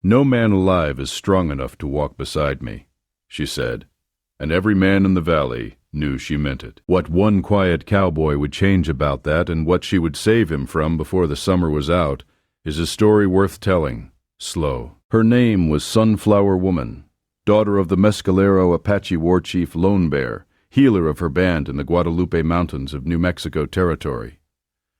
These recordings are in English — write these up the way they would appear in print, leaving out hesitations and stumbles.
"No man alive is strong enough to walk beside me," she said, and every man in the valley knew she meant it. What one quiet cowboy would change about that and what she would save him from before the summer was out is a story worth telling, slow. Her name was Sunflower Woman, daughter of the Mescalero Apache Warchief Lone Bear, healer of her band in the Guadalupe Mountains of New Mexico Territory.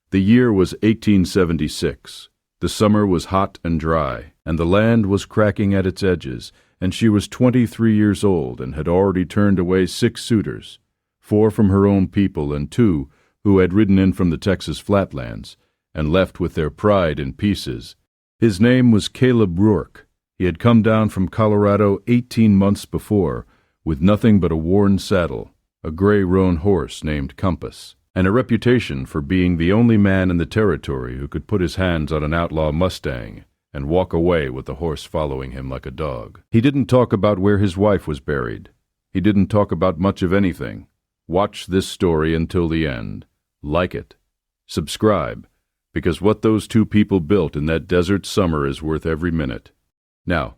The year was 1876. The summer was hot and dry, and the land was cracking at its edges, and she was 23 years old and had already turned away 6 suitors, 4 from her own people and 2 who had ridden in from the Texas flatlands, and left with their pride in pieces. His name was Caleb Rourke. He had come down from Colorado 18 months before, with nothing but a worn saddle, a gray roan horse named Compass, and a reputation for being the only man in the territory who could put his hands on an outlaw Mustang and walk away with the horse following him like a dog. He didn't talk about where his wife was buried. He didn't talk about much of anything. Watch this story until the end. Like it. Subscribe, because what those 2 people built in that desert summer is worth every minute. Now,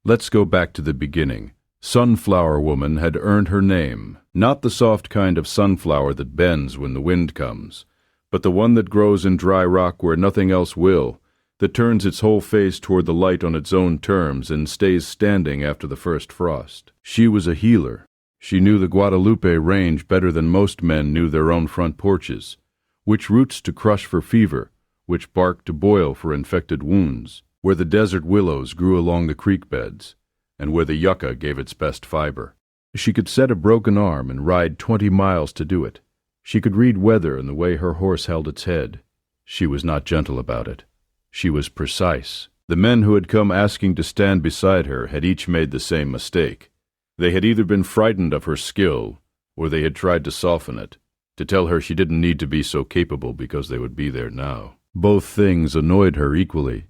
let's go back to the beginning. Sunflower Woman had earned her name, not the soft kind of sunflower that bends when the wind comes, but the one that grows in dry rock where nothing else will, that turns its whole face toward the light on its own terms and stays standing after the first frost. She was a healer. She knew the Guadalupe range better than most men knew their own front porches, which roots to crush for fever, which bark to boil for infected wounds, where the desert willows grew along the creek beds, and where the yucca gave its best fiber. She could set a broken arm and ride 20 miles to do it. She could read weather in the way her horse held its head. She was not gentle about it. She was precise. The men who had come asking to stand beside her had each made the same mistake. They had either been frightened of her skill, or they had tried to soften it, to tell her she didn't need to be so capable because they would be there now. Both things annoyed her equally.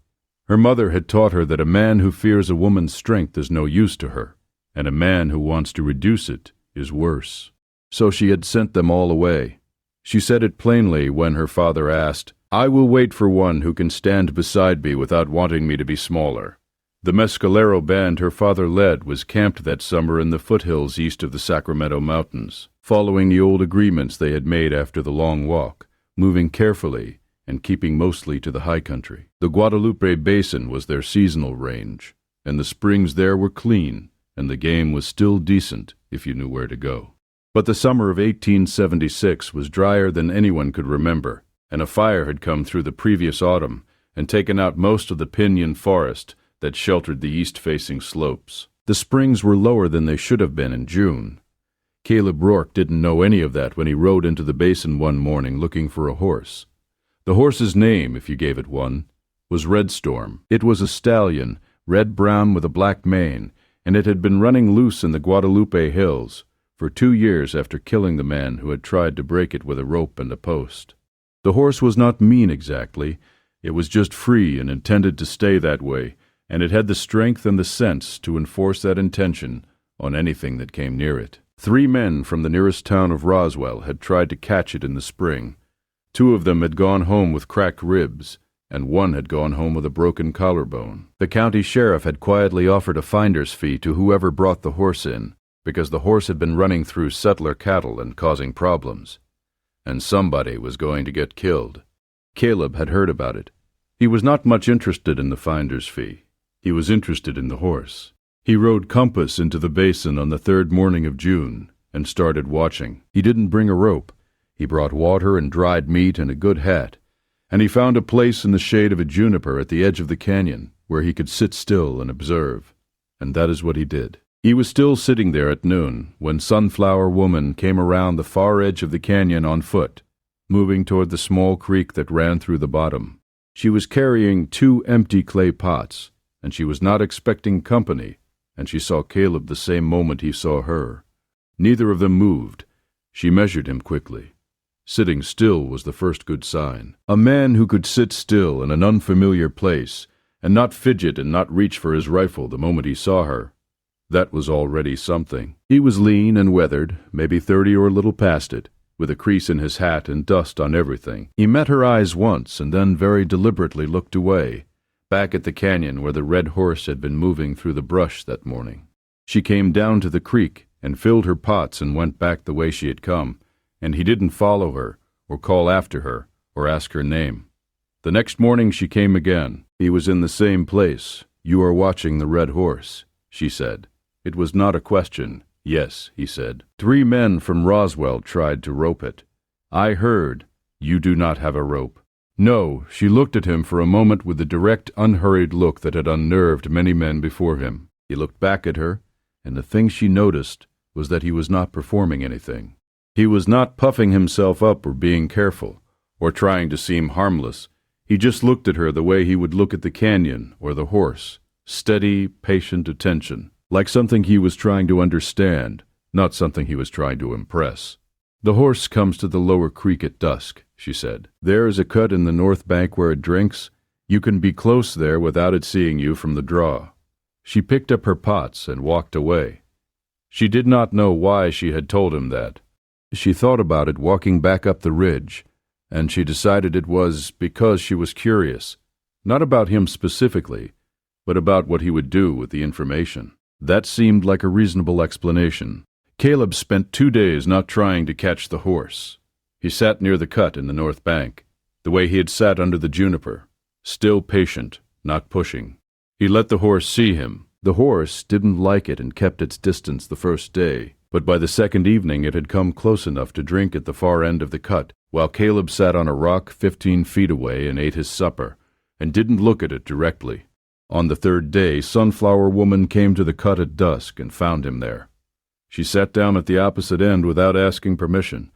Her mother had taught her that a man who fears a woman's strength is no use to her, and a man who wants to reduce it is worse. So she had sent them all away. She said it plainly when her father asked, "I will wait for one who can stand beside me without wanting me to be smaller." The Mescalero band her father led was camped that summer in the foothills east of the Sacramento Mountains, following the old agreements they had made after the long walk, moving carefully and keeping mostly to the high country. The Guadalupe Basin was their seasonal range, and the springs there were clean, and the game was still decent if you knew where to go. But the summer of 1876 was drier than anyone could remember, and a fire had come through the previous autumn and taken out most of the pinyon forest that sheltered the east-facing slopes. The springs were lower than they should have been in June. Caleb Rourke didn't know any of that when he rode into the basin one morning looking for a horse. The horse's name, if you gave it one, was Red Storm. It was a stallion, red-brown with a black mane, and it had been running loose in the Guadalupe hills for 2 years after killing the man who had tried to break it with a rope and a post. The horse was not mean exactly. It was just free and intended to stay that way, and it had the strength and the sense to enforce that intention on anything that came near it. 3 men from the nearest town of Roswell had tried to catch it in the spring. 2 of them had gone home with cracked ribs, and 1 had gone home with a broken collarbone. The county sheriff had quietly offered a finder's fee to whoever brought the horse in, because the horse had been running through settler cattle and causing problems. And somebody was going to get killed. Caleb had heard about it. He was not much interested in the finder's fee. He was interested in the horse. He rode Compass into the basin on the 3rd morning of June and started watching. He didn't bring a rope. He brought water and dried meat and a good hat, and he found a place in the shade of a juniper at the edge of the canyon where he could sit still and observe, and that is what he did. He was still sitting there at noon when Sunflower Woman came around the far edge of the canyon on foot, moving toward the small creek that ran through the bottom. She was carrying 2 empty clay pots, and she was not expecting company, and she saw Caleb the same moment he saw her. Neither of them moved. She measured him quickly. Sitting still was the first good sign. A man who could sit still in an unfamiliar place and not fidget and not reach for his rifle the moment he saw her, that was already something. He was lean and weathered, maybe 30 or a little past it, with a crease in his hat and dust on everything. He met her eyes once and then very deliberately looked away, back at the canyon where the red horse had been moving through the brush that morning. She came down to the creek and filled her pots and went back the way she had come, and he didn't follow her, or call after her, or ask her name. The next morning she came again. He was in the same place. "You are watching the red horse," she said. It was not a question. "Yes," he said. "3 men from Roswell tried to rope it. I heard. You do not have a rope." "No." She looked at him for a moment with the direct, unhurried look that had unnerved many men before him. He looked back at her, and the thing she noticed was that he was not performing anything. He was not puffing himself up or being careful, or trying to seem harmless. He just looked at her the way he would look at the canyon or the horse, steady, patient attention, like something he was trying to understand, not something he was trying to impress. "The horse comes to the lower creek at dusk," she said. "There is a cut in the north bank where it drinks. You can be close there without it seeing you from the draw." She picked up her pots and walked away. She did not know why she had told him that. She thought about it walking back up the ridge, and she decided it was because she was curious, not about him specifically, but about what he would do with the information. That seemed like a reasonable explanation. Caleb spent 2 days not trying to catch the horse. He sat near the cut in the north bank, the way he had sat under the juniper, still patient, not pushing. He let the horse see him. The horse didn't like it and kept its distance the first day, but by the second evening it had come close enough to drink at the far end of the cut, while Caleb sat on a rock 15 feet away and ate his supper, and didn't look at it directly. On the third day, Sunflower Woman came to the cut at dusk and found him there. She sat down at the opposite end without asking permission,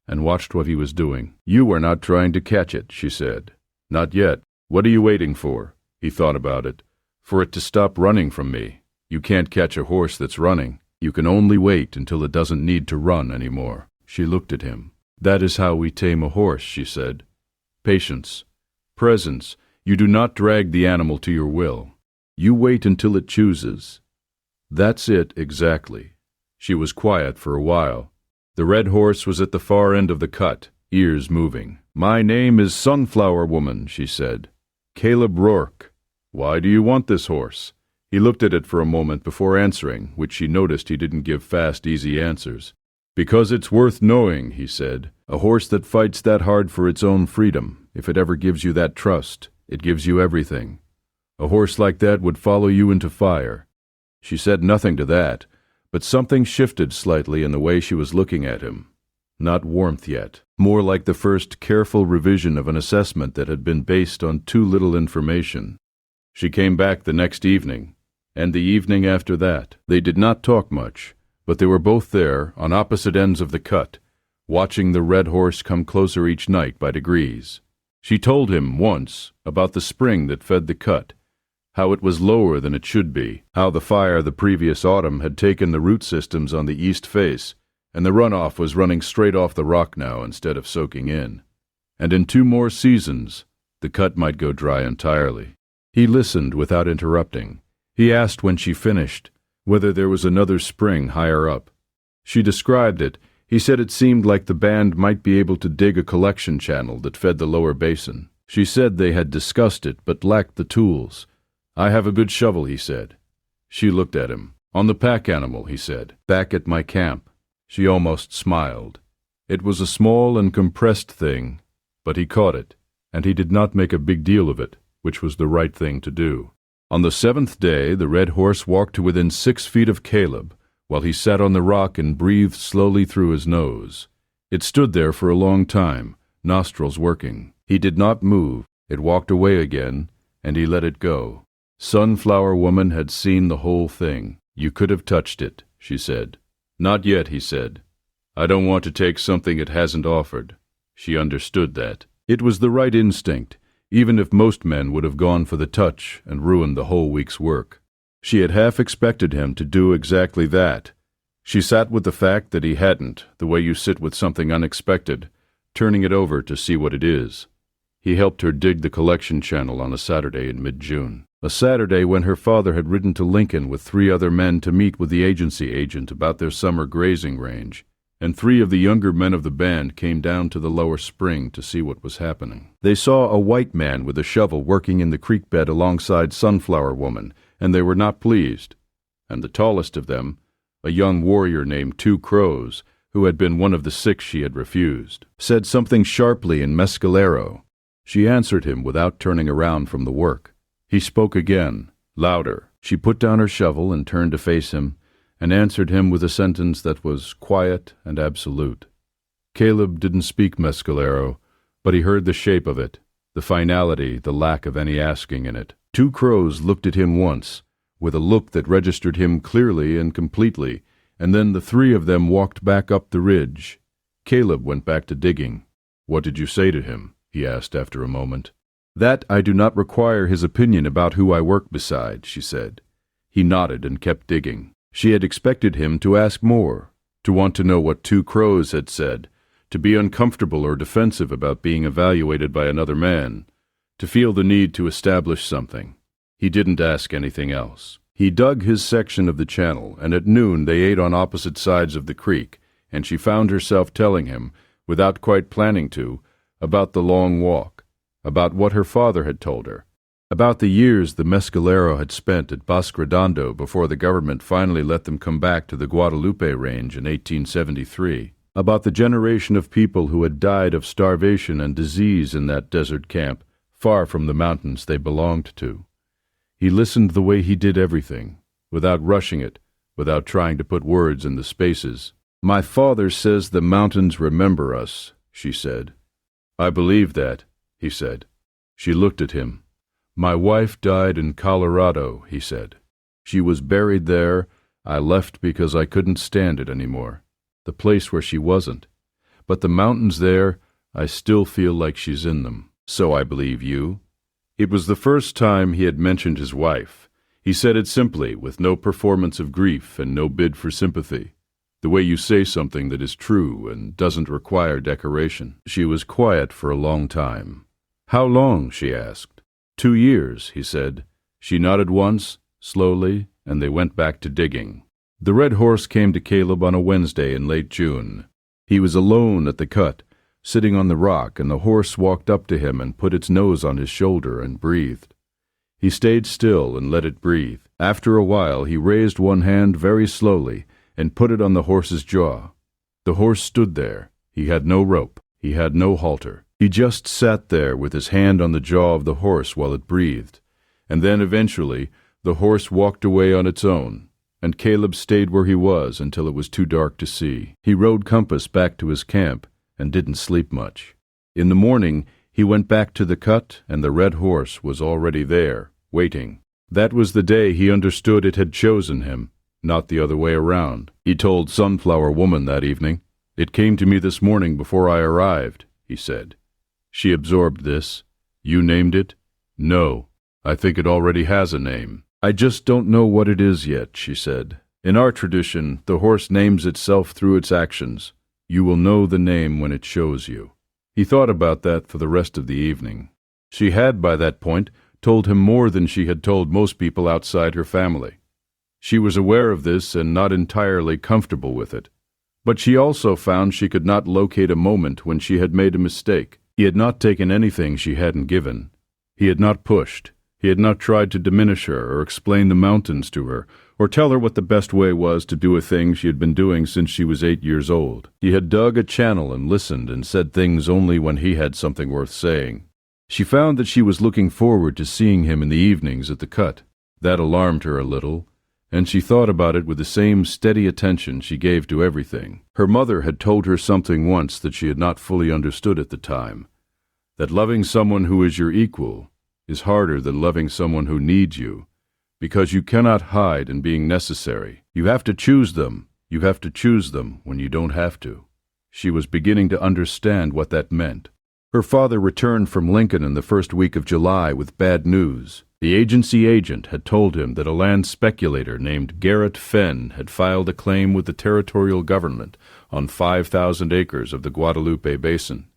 and watched what he was doing. "You are not trying to catch it," she said. "Not yet. What are you waiting for?" He thought about it. "For it to stop running from me. You can't catch a horse that's running. You can only wait until it doesn't need to run anymore." She looked at him. "That is how we tame a horse," she said. "Patience. Presence. You do not drag the animal to your will. You wait until it chooses." "That's it, exactly." She was quiet for a while. The red horse was at the far end of the cut, ears moving. "My name is Sunflower Woman," she said. "Caleb Rourke. Why do you want this horse?" He looked at it for a moment before answering, which she noticed he didn't give fast, easy answers. "Because it's worth knowing," he said. "A horse that fights that hard for its own freedom, if it ever gives you that trust, it gives you everything. A horse like that would follow you into fire." She said nothing to that, but something shifted slightly in the way she was looking at him. Not warmth yet, more like the first careful revision of an assessment that had been based on too little information. She came back the next evening, and the evening after that. They did not talk much, but they were both there, on opposite ends of the cut, watching the red horse come closer each night by degrees. She told him once about the spring that fed the cut, how it was lower than it should be, how the fire the previous autumn had taken the root systems on the east face, and the runoff was running straight off the rock now instead of soaking in. And in 2 more seasons, the cut might go dry entirely. He listened without interrupting. He asked when she finished, whether there was another spring higher up. She described it. He said it seemed like the band might be able to dig a collection channel that fed the lower basin. She said they had discussed it but lacked the tools. "I have a good shovel," he said. She looked at him. "On the pack animal," he said. "Back at my camp." She almost smiled. It was a small and compressed thing, but he caught it, and he did not make a big deal of it, which was the right thing to do. On the 7th day, the red horse walked to within 6 feet of Caleb, while he sat on the rock and breathed slowly through his nose. It stood there for a long time, nostrils working. He did not move. It walked away again, and he let it go. Sunflower Woman had seen the whole thing. "You could have touched it," she said. "Not yet," he said. "I don't want to take something it hasn't offered." She understood that. It was the right instinct, even if most men would have gone for the touch and ruined the whole week's work. She had half expected him to do exactly that. She sat with the fact that he hadn't, the way you sit with something unexpected, turning it over to see what it is. He helped her dig the collection channel on a Saturday in mid-June. A Saturday when her father had ridden to Lincoln with 3 other men to meet with the agency agent about their summer grazing range. and 3 of the younger men of the band came down to the lower spring to see what was happening. They saw a white man with a shovel working in the creek bed alongside Sunflower Woman, and they were not pleased. And the tallest of them, a young warrior named Two Crows, who had been one of the 6 she had refused, said something sharply in Mescalero. She answered him without turning around from the work. He spoke again, louder. She put down her shovel and turned to face him, and answered him with a sentence that was quiet and absolute. Caleb didn't speak Mescalero, but he heard the shape of it, the finality, the lack of any asking in it. Two Crows looked at him once, with a look that registered him clearly and completely, and then the 3 of them walked back up the ridge. Caleb went back to digging. "What did you say to him?" he asked after a moment. "That I do not require his opinion about who I work beside," she said. He nodded and kept digging. She had expected him to ask more, to want to know what Two Crows had said, to be uncomfortable or defensive about being evaluated by another man, to feel the need to establish something. He didn't ask anything else. He dug his section of the channel, and at noon they ate on opposite sides of the creek, and she found herself telling him, without quite planning to, about the long walk, about what her father had told her, about the years the Mescalero had spent at Bosque Redondo before the government finally let them come back to the Guadalupe Range in 1873, about the generation of people who had died of starvation and disease in that desert camp, far from the mountains they belonged to. He listened the way he did everything, without rushing it, without trying to put words in the spaces. "My father says the mountains remember us," she said. "I believe that," he said. She looked at him. "My wife died in Colorado," he said. "She was buried there. I left because I couldn't stand it anymore. The place where she wasn't. But the mountains there, I still feel like she's in them. So I believe you." It was the first time he had mentioned his wife. He said it simply, with no performance of grief and no bid for sympathy. The way you say something that is true and doesn't require decoration. She was quiet for a long time. "How long?" she asked. 2 years, he said. She nodded once, slowly, and they went back to digging. The red horse came to Caleb on a Wednesday in late June. He was alone at the cut, sitting on the rock, and the horse walked up to him and put its nose on his shoulder and breathed. He stayed still and let it breathe. After a while he raised one hand very slowly and put it on the horse's jaw. The horse stood there. He had no rope. He had no halter. He just sat there with his hand on the jaw of the horse while it breathed, and then eventually the horse walked away on its own, and Caleb stayed where he was until it was too dark to see. He rode Compass back to his camp and didn't sleep much. In the morning he went back to the cut, and the red horse was already there, waiting. That was the day he understood it had chosen him, not the other way around. He told Sunflower Woman that evening. "It came to me this morning before I arrived," he said. She absorbed this. "You named it?" "No. I think it already has a name." "I just don't know what it is yet," she said. "In our tradition, the horse names itself through its actions. You will know the name when it shows you." He thought about that for the rest of the evening. She had, by that point, told him more than she had told most people outside her family. She was aware of this and not entirely comfortable with it. But she also found she could not locate a moment when she had made a mistake. He had not taken anything she hadn't given. He had not pushed. He had not tried to diminish her or explain the mountains to her, or tell her what the best way was to do a thing she had been doing since she was 8 years old. He had dug a channel and listened and said things only when he had something worth saying. She found that she was looking forward to seeing him in the evenings at the cut. That alarmed her a little, and she thought about it with the same steady attention she gave to everything. Her mother had told her something once that she had not fully understood at the time, that loving someone who is your equal is harder than loving someone who needs you, because you cannot hide in being necessary. You have to choose them. You have to choose them when you don't have to. She was beginning to understand what that meant. Her father returned from Lincoln in the first week of July with bad news. The agency agent had told him that a land speculator named Garrett Fenn had filed a claim with the territorial government on 5,000 acres of the Guadalupe Basin,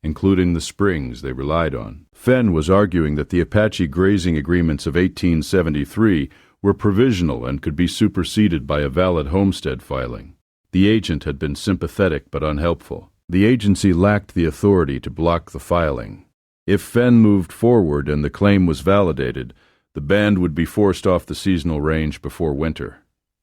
including the springs they relied on. Fenn was arguing that the Apache grazing agreements of 1873 were provisional and could be superseded by a valid homestead filing. The agent had been sympathetic but unhelpful. The agency lacked the authority to block the filing. If Fenn moved forward and the claim was validated, the band would be forced off the seasonal range before winter.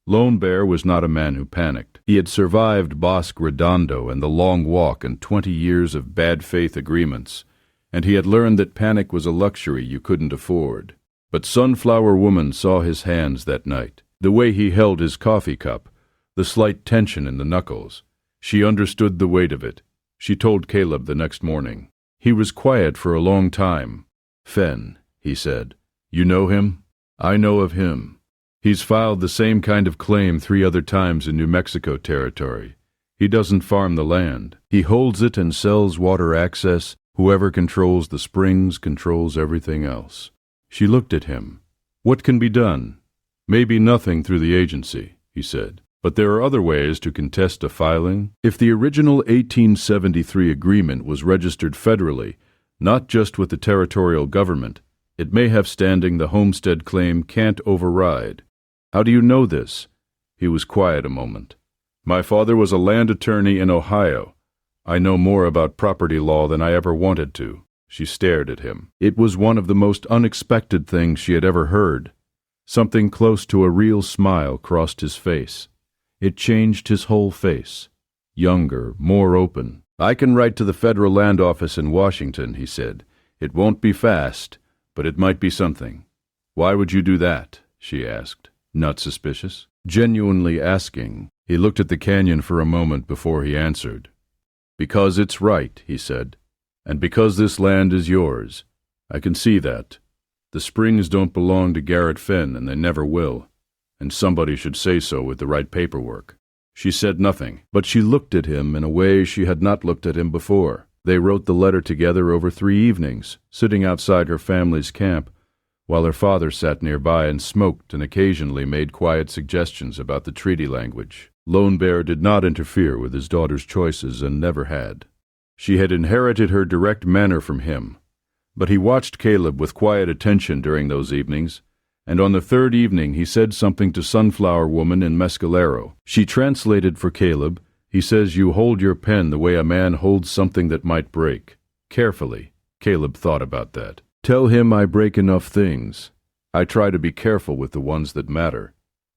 Lone Bear was not a man who panicked. He had survived Bosque Redondo and the long walk and 20 years of bad faith agreements, and he had learned that panic was a luxury you couldn't afford. But Sunflower Woman saw his hands that night, the way he held his coffee cup, the slight tension in the knuckles. She understood the weight of it. She told Caleb the next morning. He was quiet for a long time. "Fenn," he said, "you know him?" "I know of him. He's filed the same kind of claim 3 other times in New Mexico territory. He doesn't farm the land. He holds it and sells water access. Whoever controls the springs controls everything else." She looked at him. "What can be done?" "Maybe nothing through the agency," he said. "But there are other ways to contest a filing. If the original 1873 agreement was registered federally, not just with the territorial government, it may have standing the homestead claim can't override." "How do you know this?" He was quiet a moment. "My father was a land attorney in Ohio. I know more about property law than I ever wanted to." She stared at him. It was one of the most unexpected things she had ever heard. Something close to a real smile crossed his face. It changed his whole face. Younger, more open. "I can write to the Federal Land Office in Washington," he said. "It won't be fast, but it might be something." "Why would you do that?" she asked. Not suspicious. Genuinely asking. He looked at the canyon for a moment before he answered. "Because it's right," he said. "And because this land is yours. I can see that. The springs don't belong to Garrett Fenn, and they never will. And somebody should say so with the right paperwork." She said nothing, but she looked at him in a way she had not looked at him before. They wrote the letter together over 3 evenings, sitting outside her family's camp, while her father sat nearby and smoked and occasionally made quiet suggestions about the treaty language. Lone Bear did not interfere with his daughter's choices and never had. She had inherited her direct manner from him, but he watched Caleb with quiet attention during those evenings, and on the 3rd evening he said something to Sunflower Woman in Mescalero. She translated for Caleb. "He says you hold your pen the way a man holds something that might break. Carefully." Caleb thought about that. "Tell him I break enough things. I try to be careful with the ones that matter."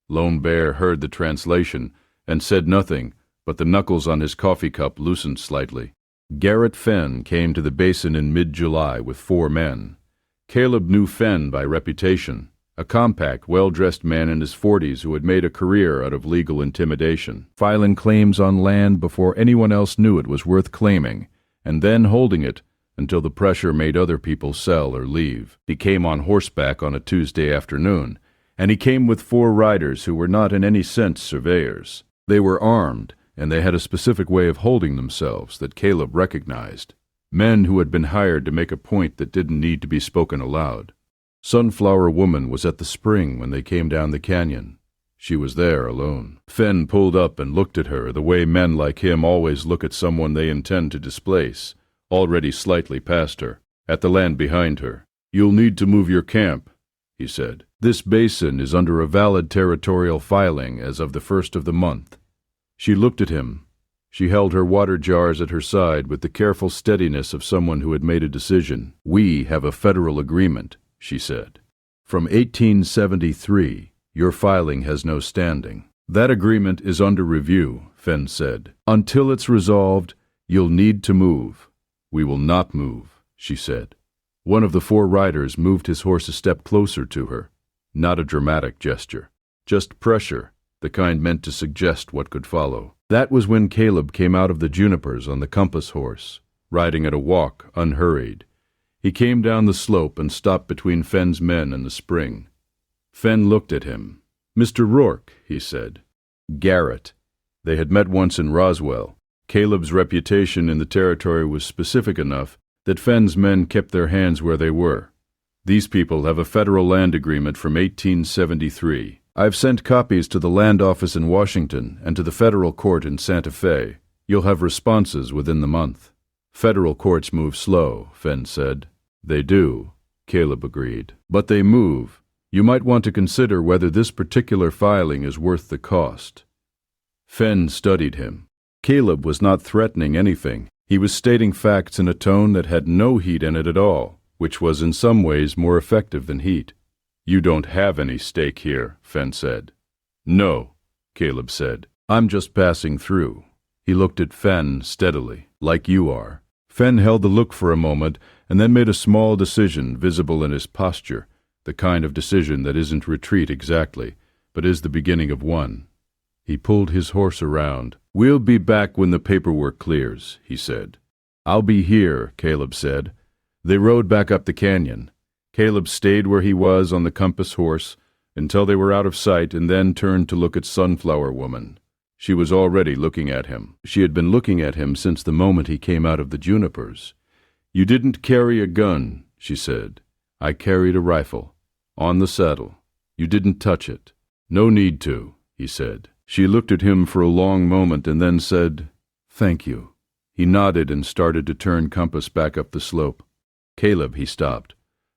Lone Bear heard the translation and said nothing, but the knuckles on his coffee cup loosened slightly. Garrett Fenn came to the Basin in mid-July with 4 men. Caleb knew Fenn by reputation, a compact, well-dressed man in his 40s who had made a career out of legal intimidation, filing claims on land before anyone else knew it was worth claiming, and then holding it until the pressure made other people sell or leave. He came on horseback on a Tuesday afternoon, and he came with 4 riders who were not in any sense surveyors. They were armed, and they had a specific way of holding themselves that Caleb recognized. Men who had been hired to make a point that didn't need to be spoken aloud. Sunflower Woman was at the spring when they came down the canyon. She was there alone. Fenn pulled up and looked at her the way men like him always look at someone they intend to displace, already slightly past her, at the land behind her. "You'll need to move your camp," he said. "This basin is under a valid territorial filing as of the 1st of the month." She looked at him. She held her water jars at her side with the careful steadiness of someone who had made a decision. "We have a federal agreement," she said. "From 1873, your filing has no standing." "That agreement is under review," Fenn said. "Until it's resolved, you'll need to move." "We will not move," she said. One of the 4 riders moved his horse a step closer to her. Not a dramatic gesture. Just pressure, the kind meant to suggest what could follow. That was when Caleb came out of the junipers on the compass horse, riding at a walk, unhurried. He came down the slope and stopped between Fenn's men and the spring. Fenn looked at him. "Mr. Rourke," he said. "Garrett." They had met once in Roswell. Caleb's reputation in the territory was specific enough that Fenn's men kept their hands where they were. "These people have a federal land agreement from 1873. I've sent copies to the land office in Washington and to the federal court in Santa Fe. You'll have responses within the month." "Federal courts move slow," Fenn said. "They do," Caleb agreed. "But they move. You might want to consider whether this particular filing is worth the cost." Fenn studied him. Caleb was not threatening anything. He was stating facts in a tone that had no heat in it at all, which was in some ways more effective than heat. "You don't have any stake here," Fenn said. "No," Caleb said. "I'm just passing through." He looked at Fenn steadily. "Like you are." Fenn held the look for a moment and then made a small decision visible in his posture, the kind of decision that isn't retreat exactly, but is the beginning of one. He pulled his horse around. "We'll be back when the paperwork clears," he said. "I'll be here," Caleb said. They rode back up the canyon. Caleb stayed where he was on the compass horse until they were out of sight and then turned to look at Sunflower Woman. She was already looking at him. She had been looking at him since the moment he came out of the junipers. "You didn't carry a gun," she said. "I carried a rifle. On the saddle. You didn't touch it." "No need to," he said. She looked at him for a long moment and then said, "Thank you." He nodded and started to turn compass back up the slope. "Caleb," he stopped.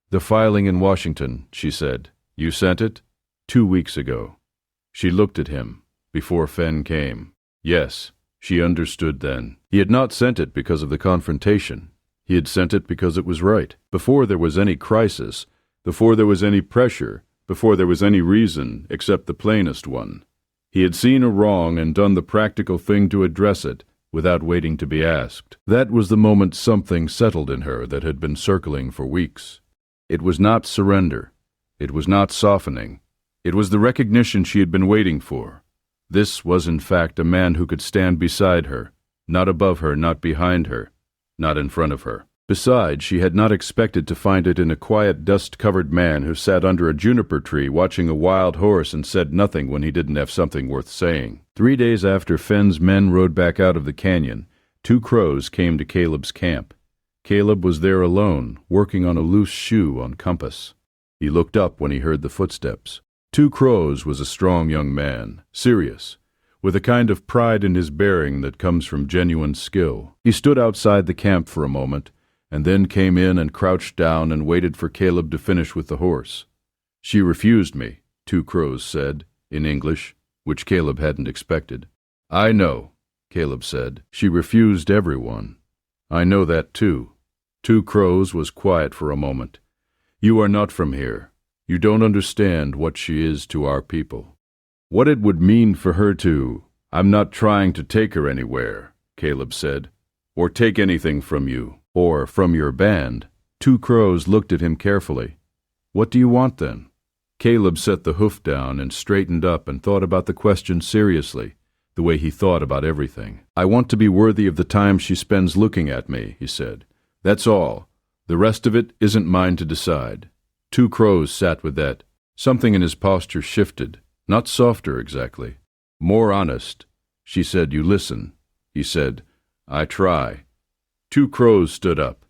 "The filing in Washington," she said. "You sent it?" 2 weeks ago. She looked at him. Before Fenn came. Yes, she understood then. He had not sent it because of the confrontation. He had sent it because it was right. Before there was any crisis, before there was any pressure, before there was any reason except the plainest one. He had seen a wrong and done the practical thing to address it without waiting to be asked. That was the moment something settled in her that had been circling for weeks. It was not surrender. It was not softening. It was the recognition she had been waiting for. This was in fact a man who could stand beside her, not above her, not behind her, not in front of her. Besides, she had not expected to find it in a quiet, dust-covered man who sat under a juniper tree watching a wild horse and said nothing when he didn't have something worth saying. 3 days after Fenn's men rode back out of the canyon, 2 crows came to Caleb's camp. Caleb was there alone, working on a loose shoe on compass. He looked up when he heard the footsteps. 2 Crows was a strong young man, serious, with a kind of pride in his bearing that comes from genuine skill. He stood outside the camp for a moment, and then came in and crouched down and waited for Caleb to finish with the horse. "She refused me," 2 Crows said, in English, which Caleb hadn't expected. "I know," Caleb said. "She refused everyone. I know that too." 2 Crows was quiet for a moment. "You are not from here. You don't understand what she is to our people. What it would mean for her to—" "I'm not trying to take her anywhere," Caleb said, "or take anything from you, or from your band." 2 Crows looked at him carefully. "What do you want then?" Caleb set the hoof down and straightened up and thought about the question seriously, the way he thought about everything. "I want to be worthy of the time she spends looking at me," he said. "That's all. The rest of it isn't mine to decide." 2 Crows sat with that. Something in his posture shifted, not softer exactly. More honest. She said, "You listen." He said, "I try." 2 Crows stood up.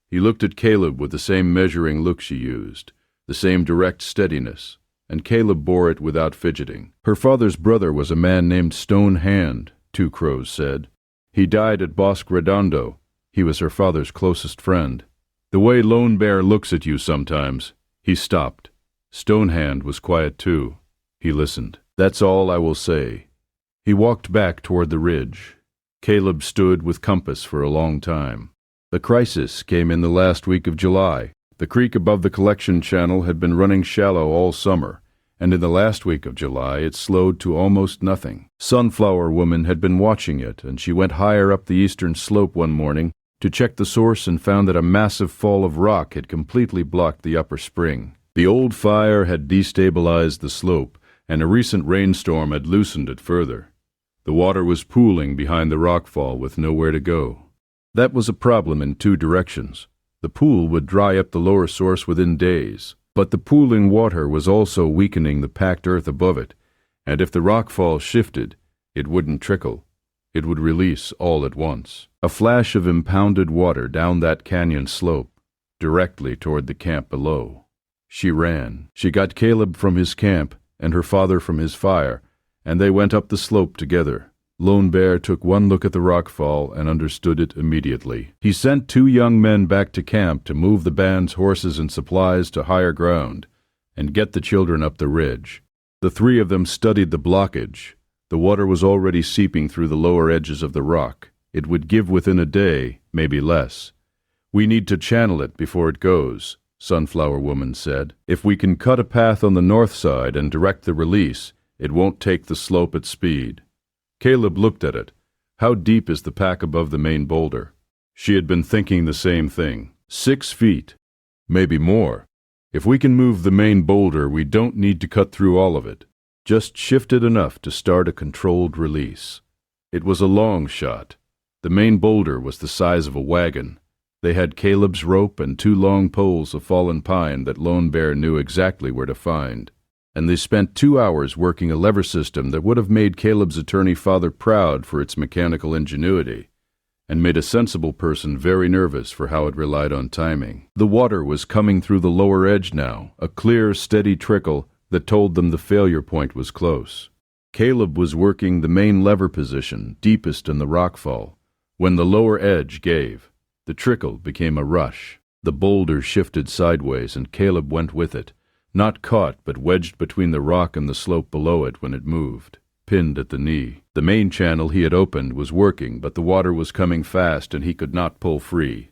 He looked at Caleb with the same measuring look she used, the same direct steadiness, and Caleb bore it without fidgeting. "Her father's brother was a man named Stone Hand," 2 Crows said. "He died at Bosque Redondo. He was her father's closest friend. The way Lone Bear looks at you sometimes." He stopped. Stone Hand was quiet too. He listened. "That's all I will say." He walked back toward the ridge. Caleb stood with compass for a long time. The crisis came in the last week of July. The creek above the collection channel had been running shallow all summer, and in the last week of July it slowed to almost nothing. Sunflower Woman had been watching it, and she went higher up the eastern slope one morning to check the source and found that a massive fall of rock had completely blocked the upper spring. The old fire had destabilized the slope, and a recent rainstorm had loosened it further. The water was pooling behind the rockfall with nowhere to go. That was a problem in 2 directions. The pool would dry up the lower source within days, but the pooling water was also weakening the packed earth above it, and if the rockfall shifted, it wouldn't trickle. It would release all at once. A flash of impounded water down that canyon slope, directly toward the camp below. She ran. She got Caleb from his camp and her father from his fire, and they went up the slope together. Lone Bear took one look at the rockfall and understood it immediately. He sent 2 young men back to camp to move the band's horses and supplies to higher ground and get the children up the ridge. The 3 of them studied the blockage. The water was already seeping through the lower edges of the rock. It would give within a day, maybe less. We need to channel it before it goes, Sunflower Woman said. If we can cut a path on the north side and direct the release, it won't take the slope at speed. Caleb looked at it. How deep is the pack above the main boulder? She had been thinking the same thing. 6 feet. Maybe more. If we can move the main boulder, we don't need to cut through all of it. Just shift it enough to start a controlled release. It was a long shot. The main boulder was the size of a wagon. They had Caleb's rope and 2 long poles of fallen pine that Lone Bear knew exactly where to find. And they spent 2 hours working a lever system that would have made Caleb's attorney father proud for its mechanical ingenuity, and made a sensible person very nervous for how it relied on timing. The water was coming through the lower edge now, a clear, steady trickle that told them the failure point was close. Caleb was working the main lever position, deepest in the rockfall, when the lower edge gave. The trickle became a rush. The boulder shifted sideways, and Caleb went with it, not caught but wedged between the rock and the slope below it when it moved, pinned at the knee. The main channel he had opened was working, but the water was coming fast and he could not pull free.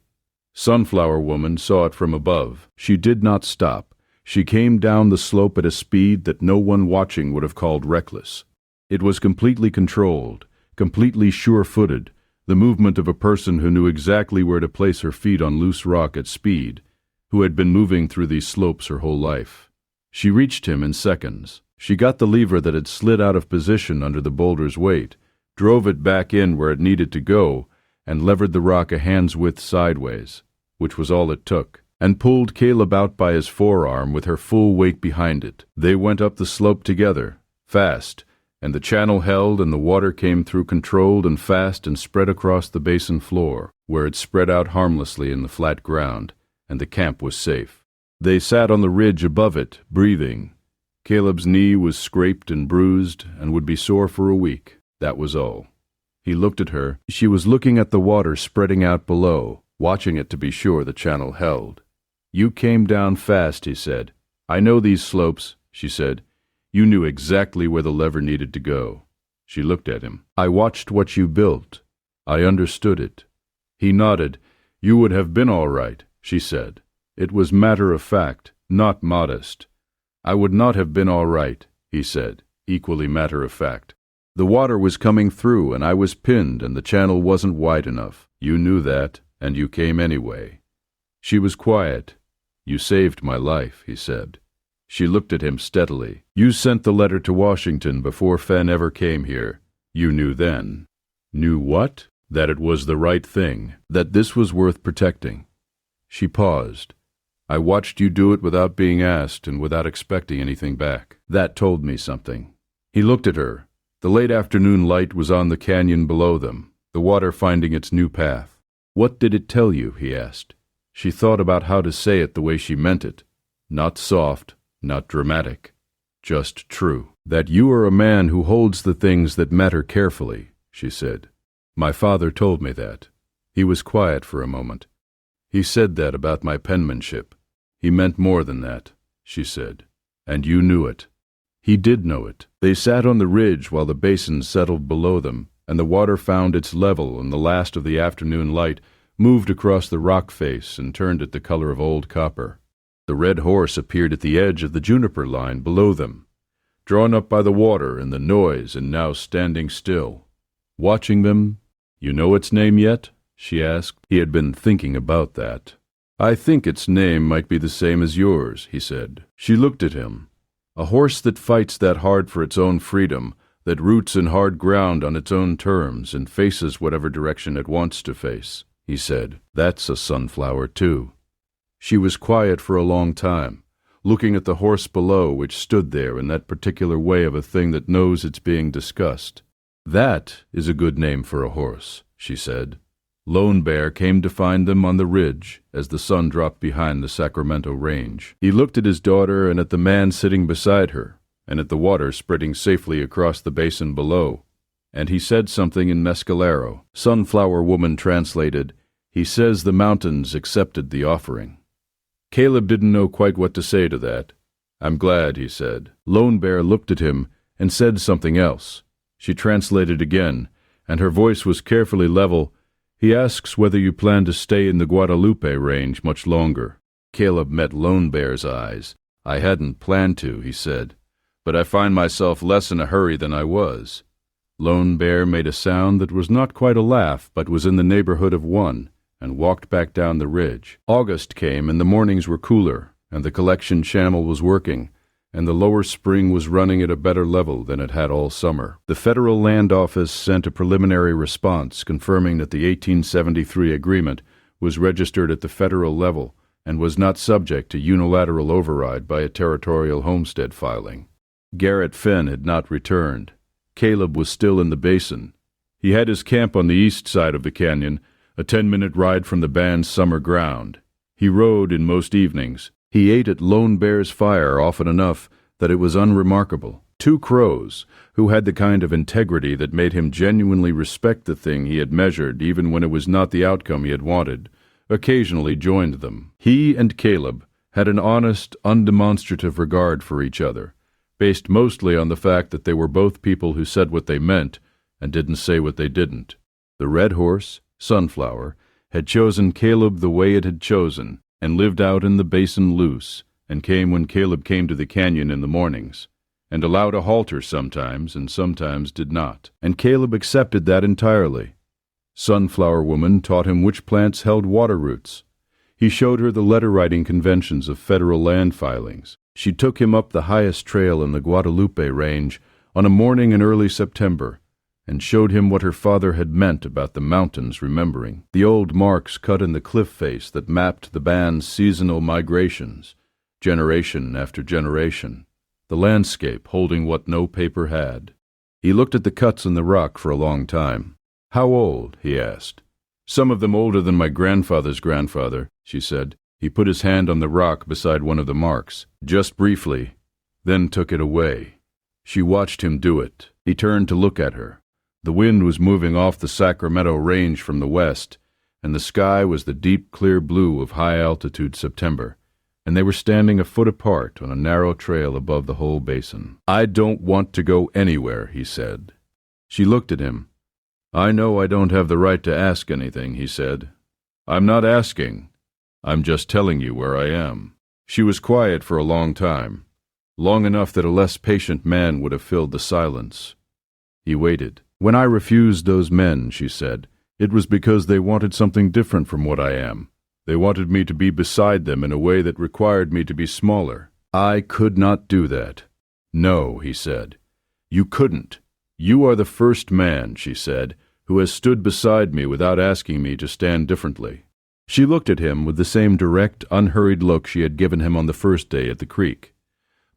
Sunflower Woman saw it from above. She did not stop. She came down the slope at a speed that no one watching would have called reckless. It was completely controlled, completely sure-footed, the movement of a person who knew exactly where to place her feet on loose rock at speed, who had been moving through these slopes her whole life. She reached him in seconds. She got the lever that had slid out of position under the boulder's weight, drove it back in where it needed to go, and levered the rock a hand's width sideways, which was all it took, and pulled Caleb out by his forearm with her full weight behind it. They went up the slope together, fast, and the channel held and the water came through controlled and fast and spread across the basin floor, where it spread out harmlessly in the flat ground, and the camp was safe. They sat on the ridge above it, breathing. Caleb's knee was scraped and bruised and would be sore for a week. That was all. He looked at her. She was looking at the water spreading out below, watching it to be sure the channel held. "You came down fast," he said. "I know these slopes," she said. "You knew exactly where the lever needed to go." She looked at him. "I watched what you built. I understood it." He nodded. "You would have been all right," she said. It was matter of fact, not modest. "I would not have been all right," he said, equally matter of fact. "The water was coming through, and I was pinned, and the channel wasn't wide enough. You knew that, and you came anyway." She was quiet. "You saved my life," he said. She looked at him steadily. "You sent the letter to Washington before Fenn ever came here. You knew then." "Knew what?" "That it was the right thing, that this was worth protecting." She paused. "I watched you do it without being asked and without expecting anything back. That told me something." He looked at her. The late afternoon light was on the canyon below them, the water finding its new path. "What did it tell you?" he asked. She thought about how to say it the way she meant it. Not soft, not dramatic, just true. "That you are a man who holds the things that matter carefully," she said. "My father told me that." He was quiet for a moment. "He said that about my penmanship. He meant more than that," she said. "And you knew it." He did know it. They sat on the ridge while the basin settled below them, and the water found its level, and the last of the afternoon light moved across the rock face and turned it the color of old copper. The red horse appeared at the edge of the juniper line below them, drawn up by the water and the noise, and now standing still, watching them. "You know its name yet?" she asked. He had been thinking about that. "I think its name might be the same as yours," he said. She looked at him. "A horse that fights that hard for its own freedom, that roots in hard ground on its own terms and faces whatever direction it wants to face," he said. "That's a sunflower, too." She was quiet for a long time, looking at the horse below, which stood there in that particular way of a thing that knows it's being discussed. "That is a good name for a horse," she said. Lone Bear came to find them on the ridge as the sun dropped behind the Sacramento range. He looked at his daughter and at the man sitting beside her, and at the water spreading safely across the basin below, and he said something in Mescalero. Sunflower Woman translated, "He says the mountains accepted the offering." Caleb didn't know quite what to say to that. "I'm glad," he said. Lone Bear looked at him and said something else. She translated again, and her voice was carefully level. "He asks whether you plan to stay in the Guadalupe range much longer." Caleb met Lone Bear's eyes. "I hadn't planned to," he said, "but I find myself less in a hurry than I was." Lone Bear made a sound that was not quite a laugh, but was in the neighborhood of one, and walked back down the ridge. August came, and the mornings were cooler, and the collection channel was working, and the lower spring was running at a better level than it had all summer. The Federal Land Office sent a preliminary response confirming that the 1873 agreement was registered at the federal level and was not subject to unilateral override by a territorial homestead filing. Garrett Fenn had not returned. Caleb was still in the Basin. He had his camp on the east side of the canyon, a 10-minute ride from the band's summer ground. He rode in most evenings. He ate at Lone Bear's fire often enough that it was unremarkable. Two crows, who had the kind of integrity that made him genuinely respect the thing he had measured even when it was not the outcome he had wanted, occasionally joined them. He and Caleb had an honest, undemonstrative regard for each other, based mostly on the fact that they were both people who said what they meant and didn't say what they didn't. The red horse, Sunflower, had chosen Caleb the way it had chosen, and lived out in the Basin loose, and came when Caleb came to the canyon in the mornings, and allowed a halter sometimes, and sometimes did not. And Caleb accepted that entirely. Sunflower Woman taught him which plants held water roots. He showed her the letter-writing conventions of federal land filings. She took him up the highest trail in the Guadalupe range on a morning in early September, and showed him what her father had meant about the mountains remembering, the old marks cut in the cliff face that mapped the band's seasonal migrations, generation after generation, the landscape holding what no paper had. He looked at the cuts in the rock for a long time. "How old?" he asked. "Some of them older than my grandfather's grandfather," she said. He put his hand on the rock beside one of the marks, just briefly, then took it away. She watched him do it. He turned to look at her. The wind was moving off the Sacramento range from the west, and the sky was the deep, clear blue of high-altitude September, and they were standing a foot apart on a narrow trail above the whole basin. "I don't want to go anywhere," he said. She looked at him. "I know I don't have the right to ask anything," he said. "I'm not asking. I'm just telling you where I am." She was quiet for a long time, long enough that a less patient man would have filled the silence. He waited. "When I refused those men," she said, "it was because they wanted something different from what I am. They wanted me to be beside them in a way that required me to be smaller. I could not do that." "No," he said. "You couldn't. You are the first man," she said, "who has stood beside me without asking me to stand differently." She looked at him with the same direct, unhurried look she had given him on the first day at the creek.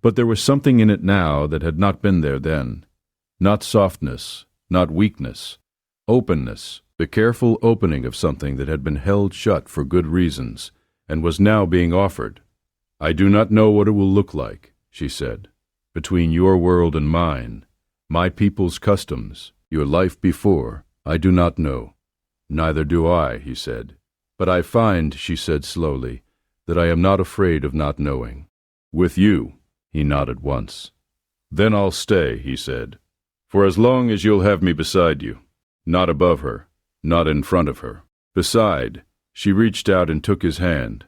But there was something in it now that had not been there then. Not softness, not weakness. Openness, the careful opening of something that had been held shut for good reasons, and was now being offered. "I do not know what it will look like," she said, "between your world and mine, my people's customs, your life before. I do not know." "Neither do I," he said. "But I find," she said slowly, "that I am not afraid of not knowing." "With you," he nodded once. "Then I'll stay," he said, "for as long as you'll have me beside you, not above her, not in front of her." Beside, she reached out and took his hand.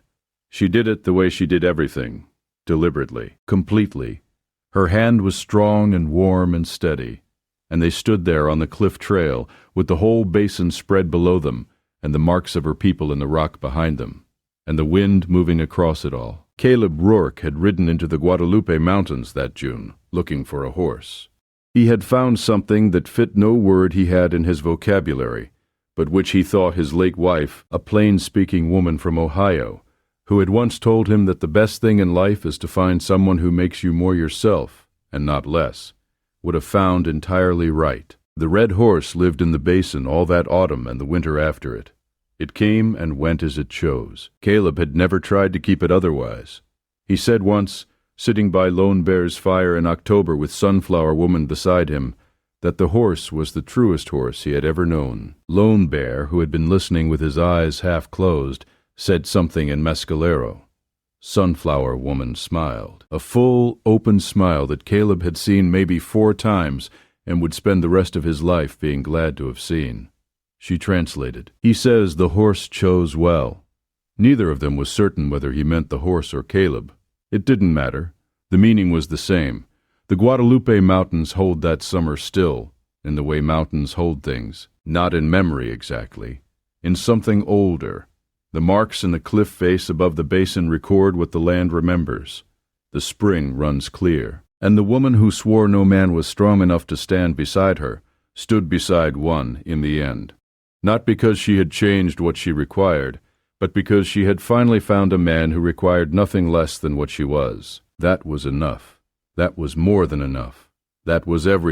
She did it the way she did everything, deliberately, completely. Her hand was strong and warm and steady, and they stood there on the cliff trail with the whole basin spread below them and the marks of her people in the rock behind them, and the wind moving across it all. Caleb Rourke had ridden into the Guadalupe Mountains that June, looking for a horse. He had found something that fit no word he had in his vocabulary, but which he thought his late wife, a plain-speaking woman from Ohio, who had once told him that the best thing in life is to find someone who makes you more yourself, and not less, would have found entirely right. The red horse lived in the basin all that autumn and the winter after it. It came and went as it chose. Caleb had never tried to keep it otherwise. He said once, sitting by Lone Bear's fire in October with Sunflower Woman beside him, that the horse was the truest horse he had ever known. Lone Bear, who had been listening with his eyes half closed, said something in Mescalero. Sunflower Woman smiled, a full, open smile that Caleb had seen maybe 4 times and would spend the rest of his life being glad to have seen. She translated. He says the horse chose well. Neither of them was certain whether he meant the horse or Caleb. It didn't matter. The meaning was the same. The Guadalupe Mountains hold that summer still, in the way mountains hold things, not in memory exactly, in something older. The marks in the cliff face above the basin record what the land remembers. The spring runs clear, and the woman who swore no man was strong enough to stand beside her stood beside one in the end. Not because she had changed what she required, but because she had finally found a man who required nothing less than what she was. That was enough. That was more than enough. That was everything.